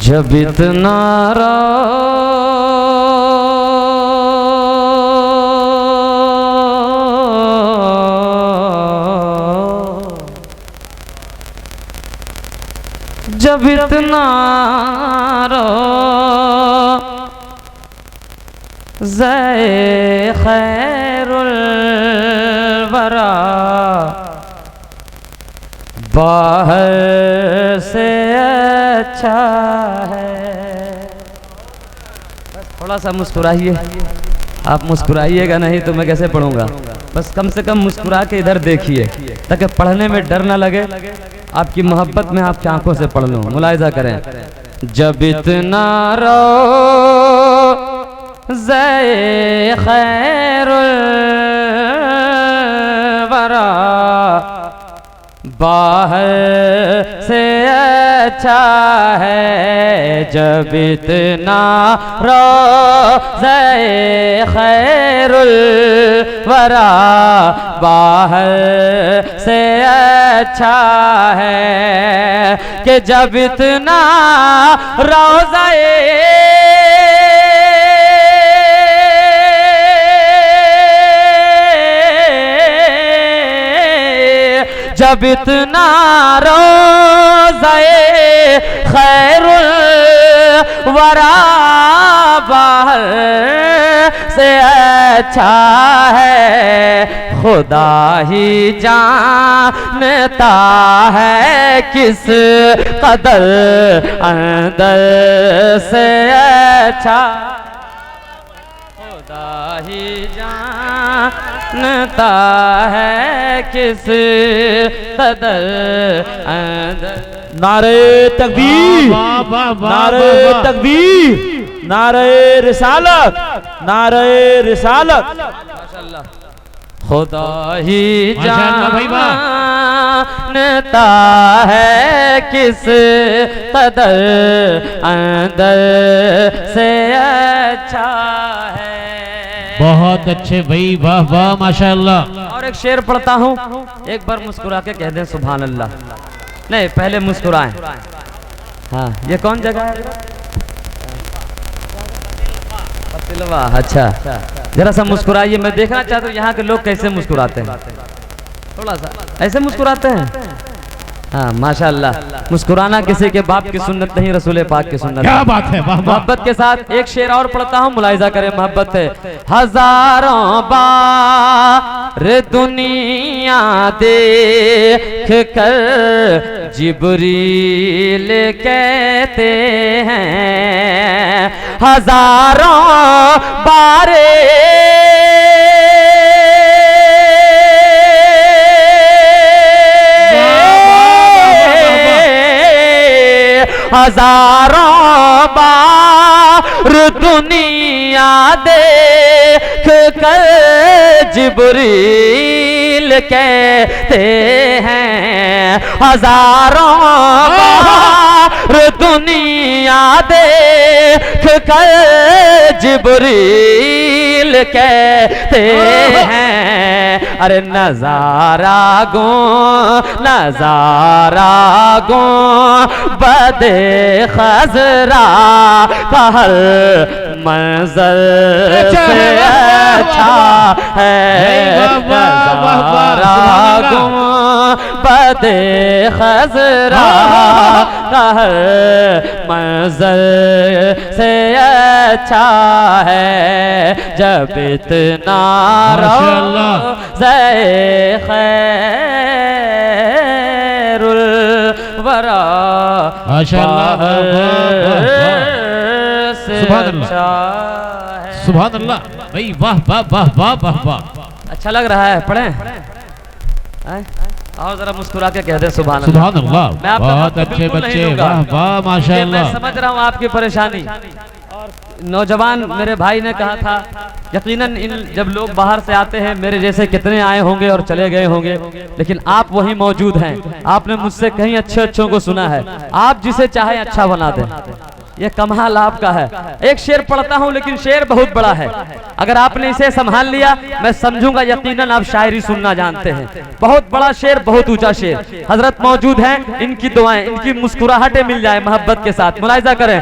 जब इतना जब इतना ज़ै खैरुल वरा बाहर से अच्छा है। बस थोड़ा सा मुस्कुराइए, आप मुस्कुराइएगा नहीं तो मैं कैसे पढ़ूंगा। बस कम से कम मुस्कुरा के इधर देखिए ताकि पढ़ने में डर ना लगे, आपकी मोहब्बत में आपकी आंखों से पढ़ लूँ। मुलाहिजा करें। जब इतना रो ज़ै खैरुल वरा बाहर से अच्छा है। जब इतना रोज़े खैरुल वरा बाहर से अच्छा है कि जब इतना रोज़े जब इतना रोज़े खैरुल वरा बाहर से अच्छा है। खुदा ही जानता है किस कदर अंदर से अच्छा। खुदा ही जानता है किस कदर अंदर। नारे तकबीर, नारे तकबीर, नारे रिसालत, नारे रिसालत। माशाअल्लाह। खुदा ही जानता है किस कदर अंदर से अच्छा है। बहुत अच्छे भाई, वाह वाह माशाअल्लाह। और एक शेर पढ़ता हूँ, एक बार मुस्कुरा के कह दें सुभान अल्लाह। नहीं, पहले मुस्कुराएं। हाँ, ये कौन जगह है? पतिलवा। अच्छा, जरा सा मुस्कुराइए, मैं देखना चाहता हूँ यहाँ के लोग कैसे मुस्कुराते हैं। थोड़ा सा ऐसे मुस्कुराते हैं। हाँ माशाअल्लाह। मुस्कुराना किसी के बाप की सुन्नत नहीं, रसूल पाक की सुन्नत। क्या बात है, वाह। मोहब्बत के साथ एक शेर और पढ़ता हूँ, मुलाहिजा करें। मोहब्बत है। हजारों बार दुनिया देख कर जिब्रील कहते हैं, हजारों बार हजारों बार दुनिया देख कर जिब्रील कहते हैं, हजारों बार दुनिया देख कर जिब्रील कहते हैं। अरे नजारा गो बदे खजरा का हर मंजर से अच्छा है। नजारा गो बदे खजरा का हर मंजर से अच्छा है। जब इतना रोज़े खैरुल वरा सुभान अल्लाह, सुभान अल्लाह भाई, वाह वाह वाह वाह वाह वाह। अच्छा लग रहा है, पढ़ें। और जरा मुस्कुरा के कह दे सुभान अल्लाह। सुभान अल्लाह। बहुत अच्छे बच्चे, वाह वाह माशाअल्लाह। मैं समझ रहा हूँ आपकी परेशानी। और नौजवान मेरे भाई ने कहा था, यकीनन इन जब लोग बाहर से आते हैं, मेरे जैसे कितने आए होंगे और चले गए होंगे, लेकिन आप वहीं मौजूद हैं। आपने मुझसे कहीं अच्छे अच्छों को सुना है। आप जिसे चाहे अच्छा बना दें। ये कमाल आपका है। एक शेर पढ़ता हूं लेकिन शेर बहुत बड़ा है, अगर आपने इसे संभाल लिया मैं समझूंगा यकीनन आप शायरी सुनना जानते हैं। बहुत बड़ा शेर, बहुत ऊंचा शेर। हजरत मौजूद हैं, इनकी दुआएं, इनकी मुस्कुराहटें मिल जाए मोहब्बत के साथ। मुलाहिजा करें।